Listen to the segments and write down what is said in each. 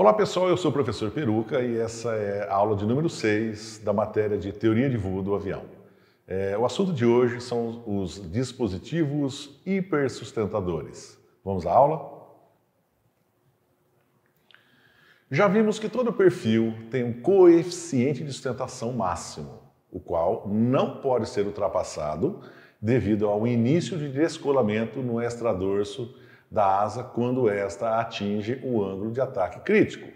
Olá pessoal, eu sou o professor Peruca e essa é a aula de número 6 da matéria de Teoria de Voo do Avião. O assunto de hoje são os dispositivos hipersustentadores. Vamos à aula? Já vimos que todo perfil tem um coeficiente de sustentação máximo, o qual não pode ser ultrapassado devido ao início de descolamento no extradorso da asa quando esta atinge o ângulo de ataque crítico.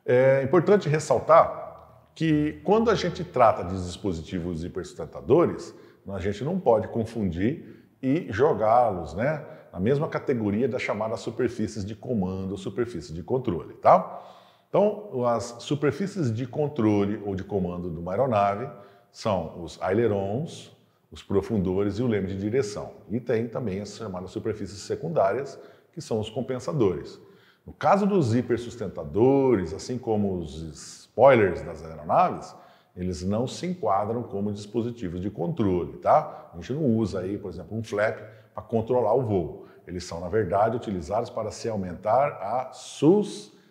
É importante ressaltar que quando a gente trata de dispositivos hipersustentadores, a gente não pode confundir e jogá-los, na mesma categoria das chamadas superfícies de comando ou superfícies de controle, tá? Então, as superfícies de controle ou de comando de uma aeronave são os ailerons, os profundores e o leme de direção. E tem também as chamadas superfícies secundárias, que são os compensadores. No caso dos hipersustentadores, assim como os spoilers das aeronaves, eles não se enquadram como dispositivos de controle, tá? A gente não usa aí, por exemplo, um flap para controlar o voo. Eles são, na verdade, utilizados para se aumentar a sustentação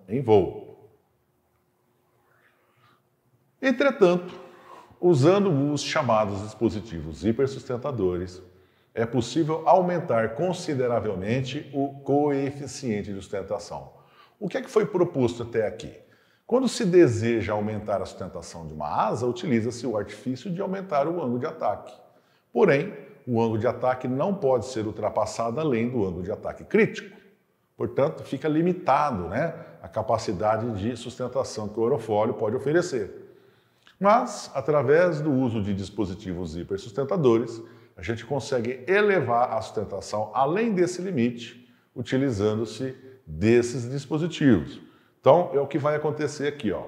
em voo. Entretanto, usando os chamados dispositivos hipersustentadores, é possível aumentar consideravelmente o coeficiente de sustentação. O que é que foi proposto até aqui? Quando se deseja aumentar a sustentação de uma asa, utiliza-se o artifício de aumentar o ângulo de ataque. Porém, o ângulo de ataque não pode ser ultrapassado além do ângulo de ataque crítico. Portanto, fica limitado, a capacidade de sustentação que o aerofólio pode oferecer. Mas, através do uso de dispositivos hipersustentadores, a gente consegue elevar a sustentação além desse limite, utilizando-se desses dispositivos. Então, é o que vai acontecer aqui, ó.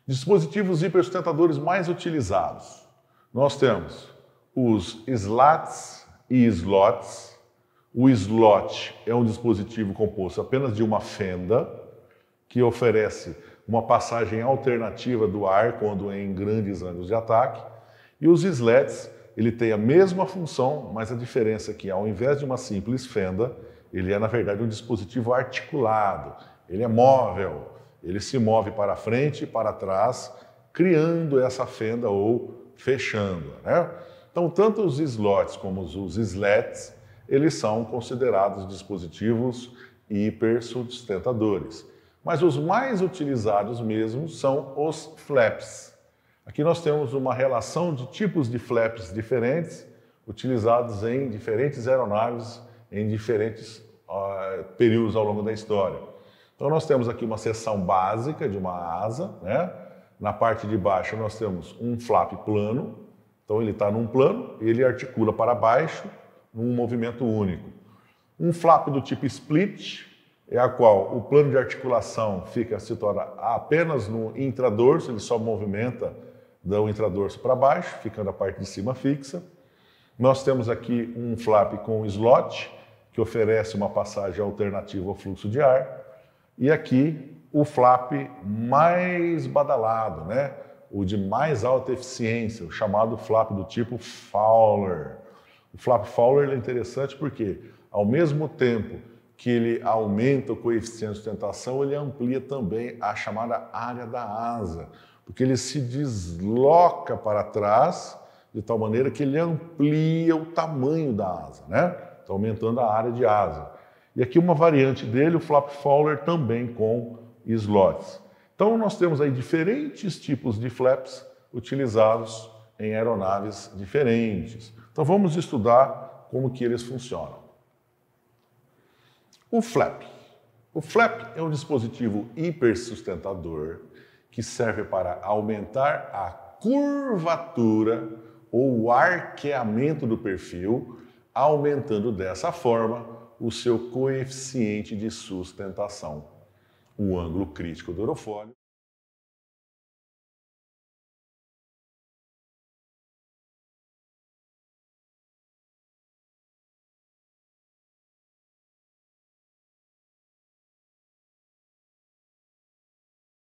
Dispositivos hipersustentadores mais utilizados. Nós temos os slats e slots. O slot é um dispositivo composto apenas de uma fenda, que oferece uma passagem alternativa do ar quando em grandes ângulos de ataque. E os slats, ele tem a mesma função, mas a diferença é que ao invés de uma simples fenda, ele é na verdade um dispositivo articulado. Ele é móvel, ele se move para frente e para trás, criando essa fenda ou fechando-a, Então, tanto os slots como os slats, eles são considerados dispositivos hipersustentadores. Mas os mais utilizados mesmo são os flaps. Aqui nós temos uma relação de tipos de flaps diferentes, utilizados em diferentes aeronaves, em diferentes períodos ao longo da história. Então nós temos aqui uma seção básica de uma asa, Na parte de baixo nós temos um flap plano, então ele está num plano e ele articula para baixo num movimento único. Um flap do tipo split, é a qual o plano de articulação se torna apenas no intradorso, ele só movimenta do intradorso para baixo, ficando a parte de cima fixa. Nós temos aqui um flap com slot, que oferece uma passagem alternativa ao fluxo de ar. E aqui o flap mais badalado, o de mais alta eficiência, o chamado flap do tipo Fowler. O flap Fowler é interessante porque, ao mesmo tempo que ele aumenta o coeficiente de sustentação, ele amplia também a chamada área da asa, porque ele se desloca para trás de tal maneira que ele amplia o tamanho da asa, Está aumentando a área de asa. E aqui uma variante dele, o flap Fowler, também com slots. Então nós temos aí diferentes tipos de flaps utilizados em aeronaves diferentes. Então vamos estudar como que eles funcionam. O flap. O flap é um dispositivo hipersustentador que serve para aumentar a curvatura ou o arqueamento do perfil, aumentando dessa forma o seu coeficiente de sustentação, o ângulo crítico do aerofólio.